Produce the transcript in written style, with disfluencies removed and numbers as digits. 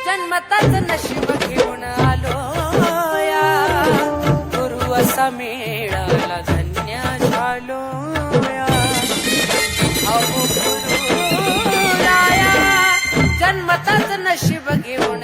जन्मताच नशीब घेऊन आलो या, गुरु असा मिळाला धन्य झालो या. अहो गुरु राया जन्मताच नशीब घेऊन